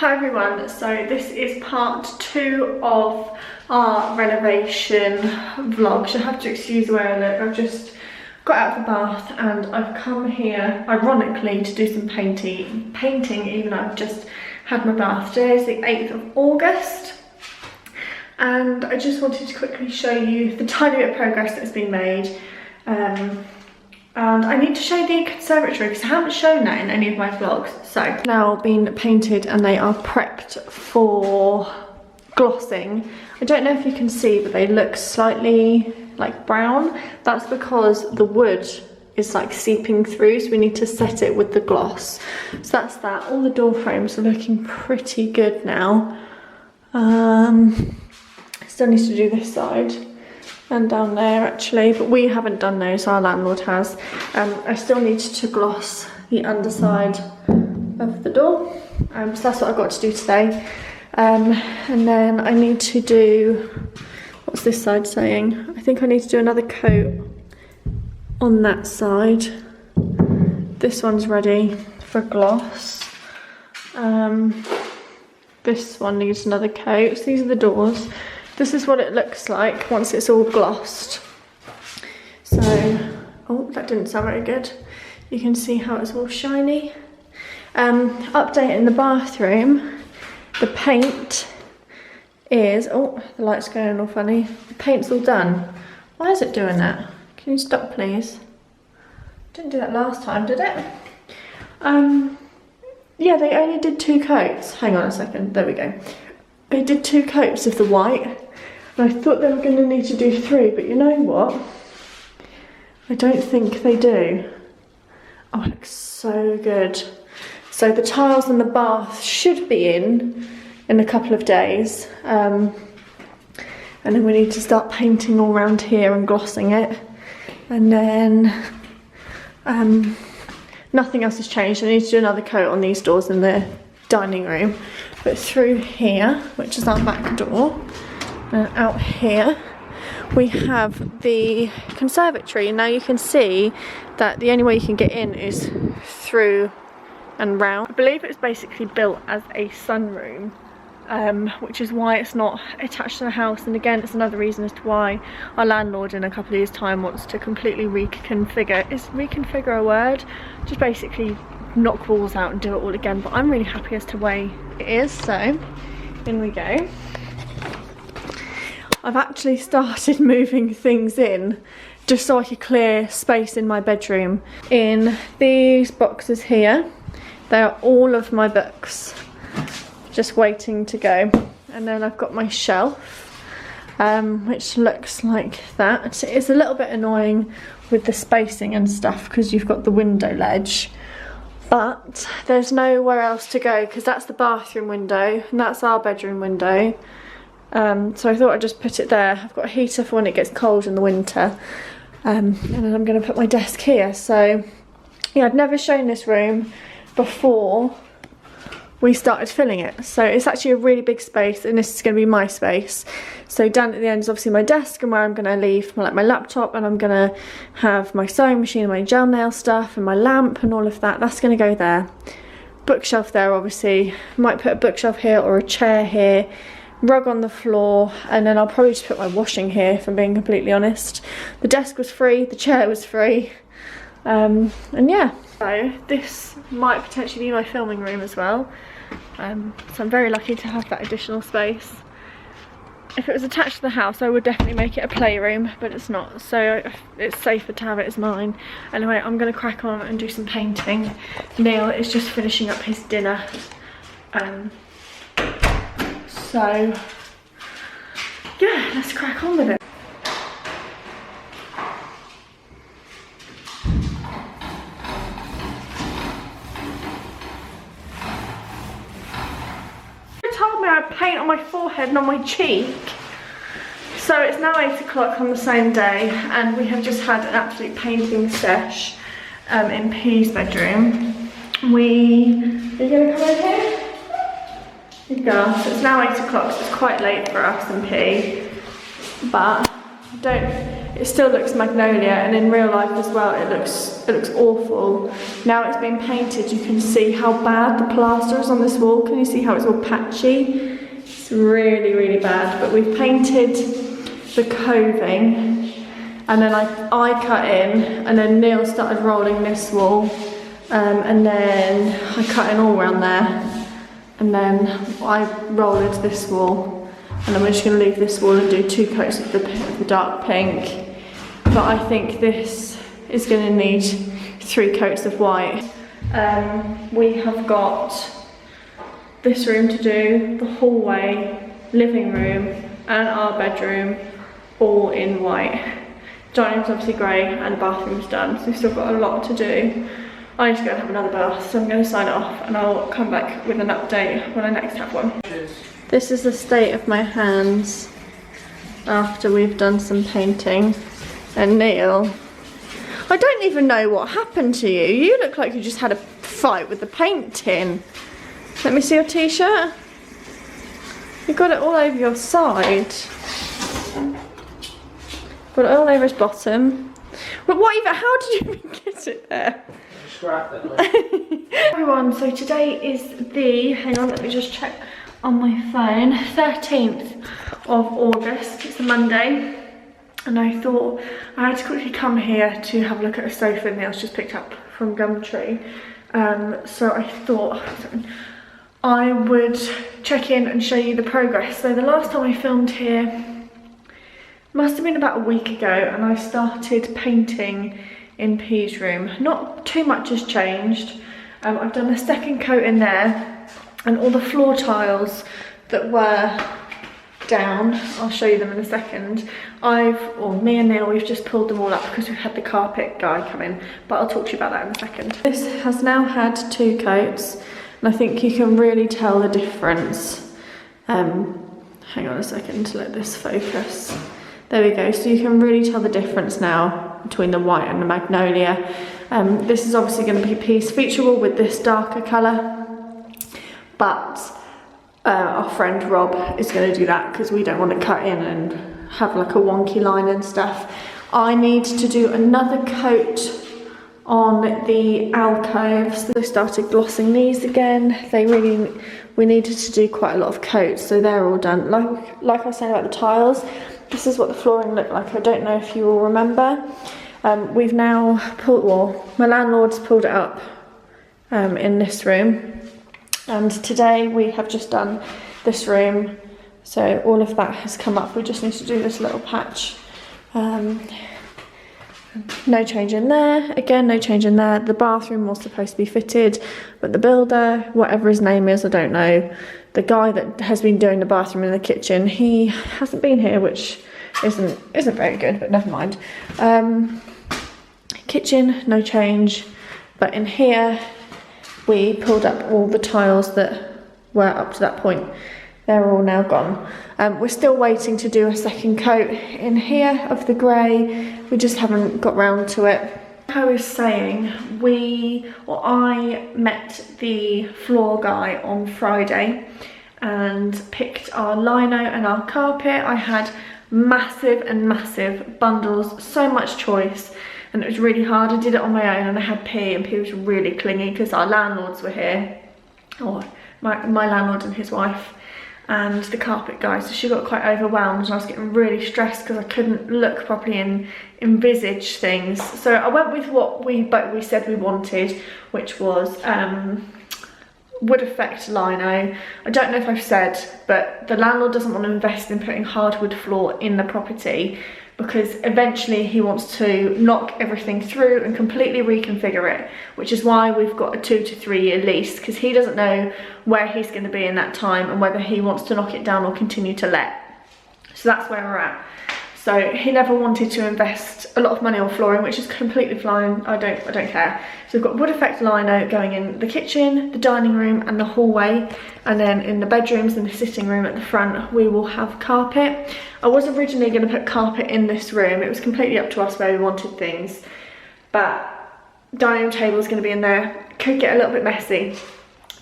Hi everyone, so this is part 2 of our renovation vlog. You'll have to excuse the way I look. I've just got out of the bath and I've come here, ironically, to do some painting even though I've just had my bath. Today is the 8th of August and I just wanted to quickly show you the tiny bit of progress that's been made. And I need to show the conservatory because I haven't shown that in any of my vlogs. So now been painted and they are prepped for glossing. I don't know if you can see, but they look slightly like brown. That's because the wood is like seeping through, so we need to set it with the gloss. So that's that. All the door frames are looking pretty good now. Still need to do this side and down there actually, but we haven't done those, our landlord has. I still need to gloss the underside of the door, so that's what I've got to do today. And then I need to do, what's this side saying? I think I need to do another coat on that side. This one's ready for gloss. This one needs another coat. So these are the doors. This is what it looks like once it's all glossed. So, oh, that didn't sound very good. You can see how it's all shiny. Update in the bathroom. The paint is, oh, the light's going all funny. The paint's all done. Why is it doing that? Can you stop, please? Didn't do that last time, did it? Yeah, they only did 2 coats. Hang on a second, there we go. They did 2 coats of the white, and I thought they were going to need to do 3, but you know what? I don't think they do. Oh, it looks so good. So the tiles in the bath should be in a couple of days, and then we need to start painting all around here and glossing it, and then nothing else has changed. I need to do another coat on these doors in the dining room. But through here, which is our back door, and out here we have the conservatory. Now you can see that the only way you can get in is through and round. I believe it was basically built as a sunroom, which is why it's not attached to the house. And again, it's another reason as to why our landlord in a couple of years' time wants to completely reconfigure. Is reconfigure a word? Just basically knock walls out and do it all again, but I'm really happy as to the way it is, so in we go. I've actually started moving things in just so I could clear space in my bedroom. In these boxes here, they are all of my books just waiting to go, and then I've got my shelf which looks like that. It's a little bit annoying with the spacing and stuff because you've got the window ledge, but there's nowhere else to go because that's the bathroom window and that's our bedroom window. So I thought I'd just put it there. I've got a heater for when it gets cold in the winter. And then I'm going to put my desk here. So yeah, I'd never shown this room before we started filling it. So it's actually a really big space, and this is going to be my space. So down at the end is obviously my desk and where I'm going to leave my laptop, and I'm going to have my sewing machine and my gel nail stuff and my lamp and all of that. That's going to go there. Bookshelf there, obviously. Might put a bookshelf here or a chair here. Rug on the floor, and then I'll probably just put my washing here, if I'm being completely honest. The desk was free, the chair was free, and yeah. So this might potentially be my filming room as well. So I'm very lucky to have that additional space. If it was attached to the house, I would definitely make it a playroom, but it's not, so it's safer to have it as mine. Anyway, I'm going to crack on and do some painting. Neil is just finishing up his dinner. So yeah, let's crack on with it. Told me I'd paint on my forehead and on my cheek. So it's now 8 o'clock on the same day, and we have just had an absolute painting sesh in P's bedroom. Are you gonna come over here? You go. So it's now 8 o'clock, so it's quite late for us and P. But don't it still looks magnolia, and in real life as well it looks awful. Now it's been painted, you can see how bad the plaster is on this wall. Can you see how it's all patchy? It's really, really bad. But we've painted the coving, and then I cut in, and then Neil started rolling this wall, and then I cut in all around there, and then I rolled this wall. And then we're just going to leave this wall and do 2 coats of the dark pink. But I think this is going to need 3 coats of white. We have got this room to do, the hallway, living room, and our bedroom all in white. Dining room's obviously grey, and the bathroom's done, so we've still got a lot to do. I need to go and have another bath, so I'm going to sign it off, and I'll come back with an update when I next have one. This is the state of my hands after we've done some painting. And Neil, I don't even know what happened to you. You look like you just had a fight with the paint tin. Let me see your t-shirt. You got it all over your side. Got it all over his bottom. But what even, how did you even get it there? Scrap it. Everyone, so today is the, hang on, let me just check on my phone, 13th of August, it's a Monday, and I thought I had to quickly come here to have a look at a sofa Neil's just picked up from Gumtree. So I thought I would check in and show you the progress. So the last time I filmed here must have been about a week ago, and I started painting in P's room. Not too much has changed. I've done a second coat in there, and all the floor tiles that were down, I'll show you them in a second. Me and Neil, we've just pulled them all up because we've had the carpet guy come in, but I'll talk to you about that in a second. This has now had 2 coats, and I think you can really tell the difference. Hang on a second to let this focus. There we go, so you can really tell the difference now between the white and the magnolia. This is obviously going to be P's feature wall with this darker colour. But our friend Rob is going to do that because we don't want to cut in and have like a wonky line and stuff. I need to do another coat on the alcoves. So I started glossing these again. We needed to do quite a lot of coats, so they're all done. Like I was saying about the tiles, this is what the flooring looked like. I don't know if you all remember. We've now my landlord's pulled it up in this room. And today we have just done this room, so all of that has come up. We just need to do this little patch. No change in there, again no change in there. The bathroom was supposed to be fitted, but the builder, whatever his name is, I don't know, the guy that has been doing the bathroom in the kitchen, he hasn't been here, which isn't very good, but never mind. Kitchen, no change, but in here we pulled up all the tiles that were up to that point. They're all now gone. We're still waiting to do a second coat in here of the grey. We just haven't got round to it. I was saying, I met the floor guy on Friday and picked our lino and our carpet. I had massive bundles, so much choice. And it was really hard. I did it on my own, and I had P, and P was really clingy because our landlords were here, or my landlord and his wife, and the carpet guy, so she got quite overwhelmed, and I was getting really stressed because I couldn't look properly and envisage things. So I went with what we said we wanted, which was wood effect lino. I don't know if I've said, but the landlord doesn't want to invest in putting hardwood floor in the property, because eventually he wants to knock everything through and completely reconfigure it, which is why we've got a 2 to 3 year lease, because he doesn't know where he's going to be in that time and whether he wants to knock it down or continue to let. So that's where we're at. So he never wanted to invest a lot of money on flooring, which is completely fine. I don't care. So we've got wood effect lino going in the kitchen, the dining room and the hallway, and then in the bedrooms and the sitting room at the front we will have carpet. I was originally going to put carpet in this room. It was completely up to us where we wanted things, but dining room table is going to be in there. Could get a little bit messy.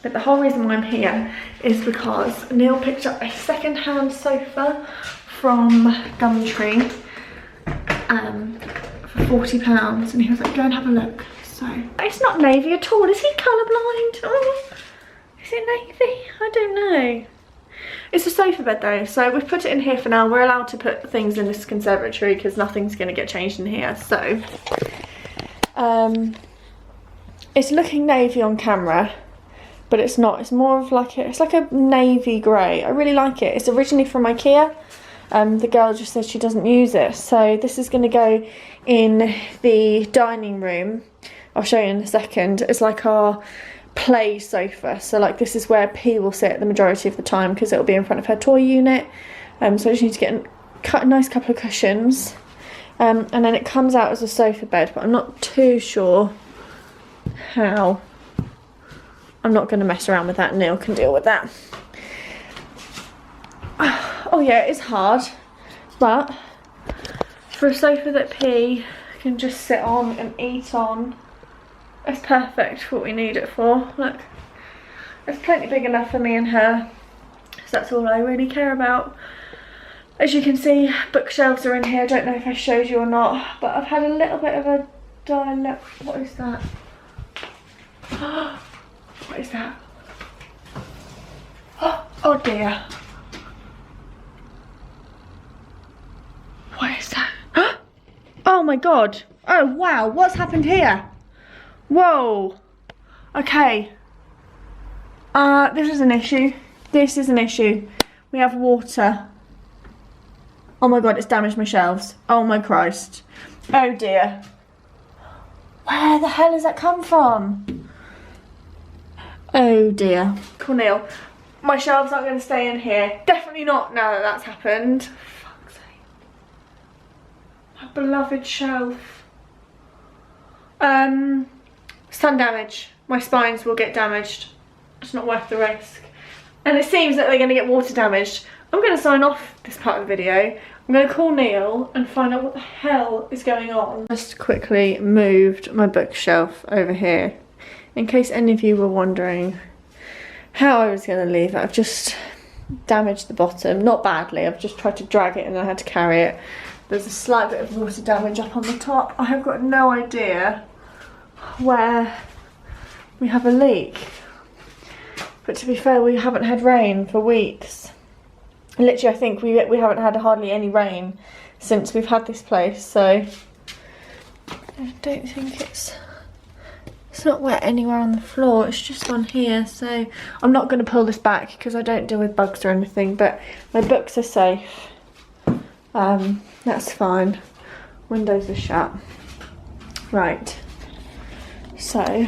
But the whole reason why I'm here is because Neil picked up a second-hand sofa from Gumtree, for £40, and he was like, go and have a look. So it's not navy at all. Is he colourblind? Oh, is it navy? I don't know. It's a sofa bed though, so we've put it in here for now. We're allowed to put things in this conservatory because nothing's going to get changed in here. So it's looking navy on camera, but it's not. It's more of like it's like a navy grey. I really like it. It's originally from IKEA. The girl just said she doesn't use it, so this is going to go in the dining room. I'll show you in a second. It's like our play sofa, so like this is where P will sit the majority of the time because it'll be in front of her toy unit. So I just need to get a nice couple of cushions, and then it comes out as a sofa bed, but I'm not too sure how. I'm not going to mess around with that. Neil can deal with that. Oh yeah, it's hard, but for a sofa that P can just sit on and eat on, it's perfect for what we need it for. Look, it's plenty big enough for me and her, so that's all I really care about. As you can see, bookshelves are in here. I don't know if I showed you or not, but I've had a little bit of a dialogue. What is that? What is that? Oh dear. What is that? Oh my god. Oh wow, what's happened here? Whoa. Okay. This is an issue. This is an issue. We have water. Oh my god, it's damaged my shelves. Oh my Christ. Oh dear. Where the hell has that come from? Oh dear. Cornel, my shelves aren't going to stay in here. Definitely not now that that's happened. Fuck's sake. My beloved shelf. Sun damage. My spines will get damaged. It's not worth the risk. And it seems that they're going to get water damaged. I'm going to sign off this part of the video. I'm going to call Neil and find out what the hell is going on. Just quickly moved my bookshelf over here. In case any of you were wondering how I was going to leave it, I've just damaged the bottom. Not badly, I've just tried to drag it and I had to carry it. There's a slight bit of water damage up on the top. I have got no idea where we have a leak. But to be fair, we haven't had rain for weeks. Literally, I think we haven't had hardly any rain since we've had this place, so I don't think it's not wet anywhere on the floor. It's just on here, so I'm not going to pull this back because I don't deal with bugs or anything, but my books are safe. That's fine. Windows are shut. Right. So I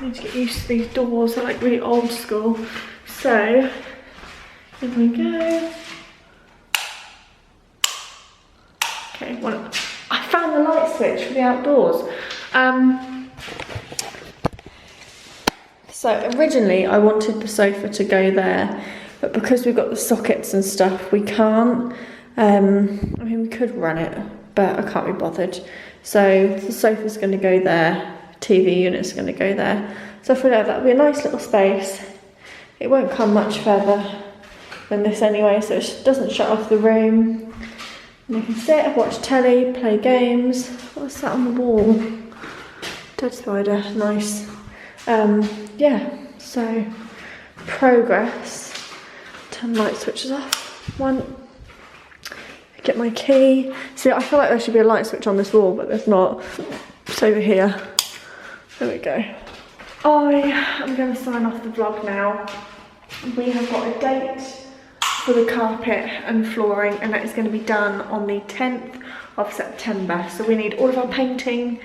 need to get used to these doors. They're like really old school. So here we go. Okay, I found the light switch for the outdoors. So originally I wanted the sofa to go there, but because we've got the sockets and stuff, we can't. I mean, we could run it, but I can't be bothered. So the sofa's going to go there, TV unit's going to go there. So I feel like that would be a nice little space. It won't come much further than this anyway, so it doesn't shut off the room. And you can sit, watch telly, play games. What's that on the wall? Dead spider, nice. Yeah, so progress. Turn light switches off. One. Get my key. See, I feel like there should be a light switch on this wall, but there's not. It's over here. There we go. I am going to sign off the vlog now. We have got a date for the carpet and flooring, and that is going to be done on the 10th of September. So we need all of our painting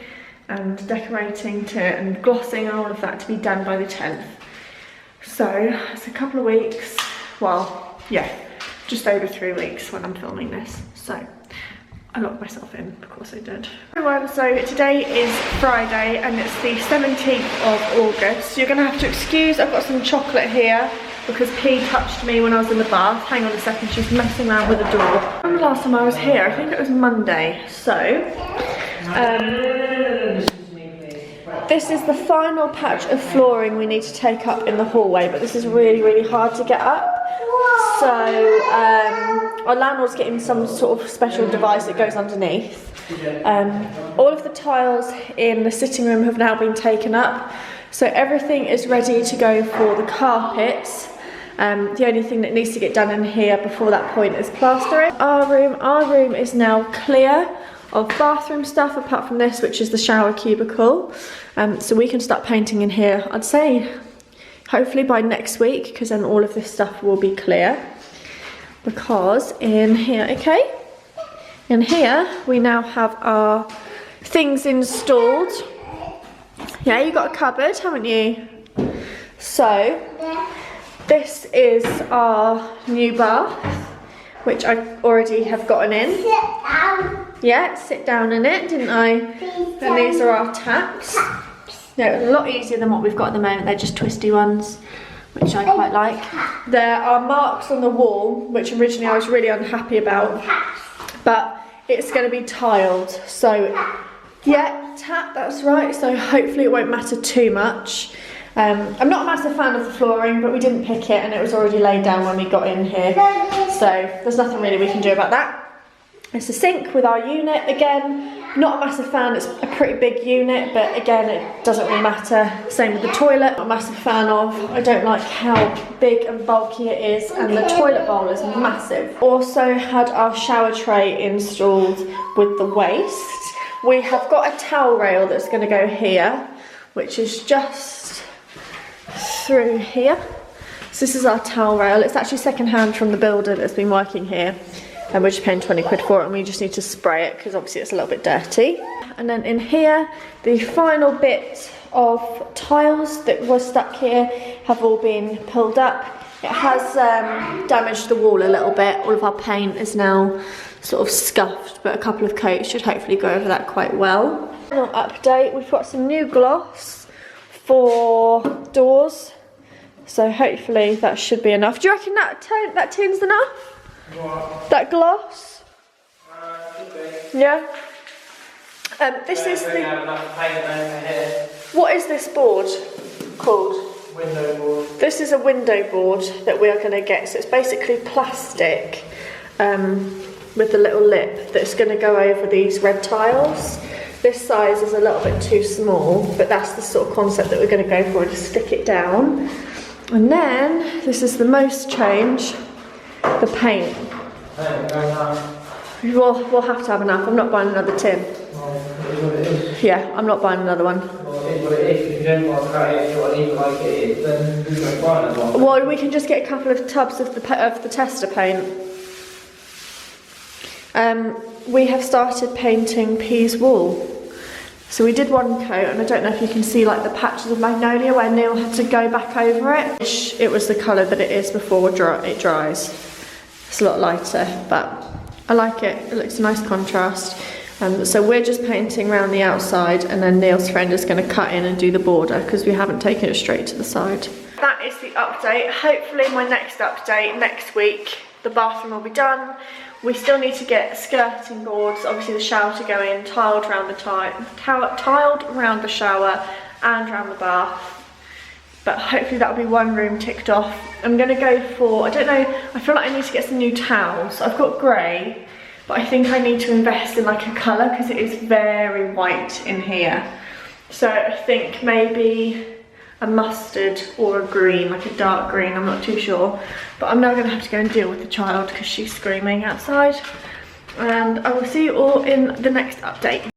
and decorating and glossing and all of that to be done by the 10th. So it's a couple of weeks. Well, yeah, just over 3 weeks when I'm filming this. So I locked myself in, of course I did. Everyone, so today is Friday and it's the 17th of August. You're gonna have to excuse, I've got some chocolate here because P touched me when I was in the bath. Hang on a second, she's messing around with the door. When the last time I was here, I think it was Monday. So, this is the final patch of flooring we need to take up in the hallway, but this is really, really hard to get up. So our landlord's getting some sort of special device that goes underneath. All of the tiles in the sitting room have now been taken up, so everything is ready to go for the carpets. The only thing that needs to get done in here before that point is plastering. Our room is now clear of bathroom stuff, apart from this, which is the shower cubicle. So we can start painting in here, I'd say hopefully by next week, because then all of this stuff will be clear. Because in here, okay, in here we now have our things installed. Yeah, you got a cupboard, haven't you? So this is our new bath, which I already have gotten in. Yeah, sit down in it, didn't I? And these are our taps. They're a lot easier than what we've got at the moment. They're just twisty ones, which I quite like. There are marks on the wall, which originally I was really unhappy about, but it's going to be tiled. So yeah, tap, that's right. So hopefully it won't matter too much. I'm not a massive fan of the flooring, but we didn't pick it and it was already laid down when we got in here. So there's nothing really we can do about that. It's a sink with our unit. Again, not a massive fan, it's a pretty big unit, but again, it doesn't really matter. Same with the toilet, not a massive fan of. I don't like how big and bulky it is, and the toilet bowl is massive. Also had our shower tray installed with the waste. We have got a towel rail that's going to go here, which is just through here. So this is our towel rail. It's actually second hand from the builder that's been working here. And we're just paying 20 quid for it, and we just need to spray it because obviously it's a little bit dirty. And then in here, the final bit of tiles that was stuck here have all been pulled up. It has damaged the wall a little bit. All of our paint is now sort of scuffed, but a couple of coats should hopefully go over that quite well. Final update, we've got some new gloss for doors, so hopefully that should be enough. Do you reckon that tin's enough? What? That gloss? Yeah. This is the. What is this board called? Window board. This is a window board that we are going to get. So it's basically plastic with the little lip that's going to go over these red tiles. This size is a little bit too small, but that's the sort of concept that we're going to go for, to stick it down. And then this is the most change. The paint. We'll have to have enough. I'm not buying another tin. Yeah, I'm not buying another one. Well, we can just get a couple of tubs of the tester paint. We have started painting P's wall. So we did one coat, and I don't know if you can see like the patches of magnolia where Neil had to go back over it. It was the colour that it is before it dries. It's a lot lighter, but I like it. It looks a nice contrast. So we're just painting around the outside, and then Neil's friend is going to cut in and do the border because we haven't taken it straight to the side. That is the update. Hopefully my next update next week, the bathroom will be done. We still need to get skirting boards, obviously the shower to go in, tiled around the shower and around the bath. But hopefully that'll be one room ticked off. I'm gonna go for, I don't know, I feel like I need to get some new towels. I've got grey, but I think I need to invest in like a colour because it is very white in here. So I think maybe a mustard or a green, like a dark green, I'm not too sure. But I'm now gonna have to go and deal with the child because she's screaming outside. And I will see you all in the next update.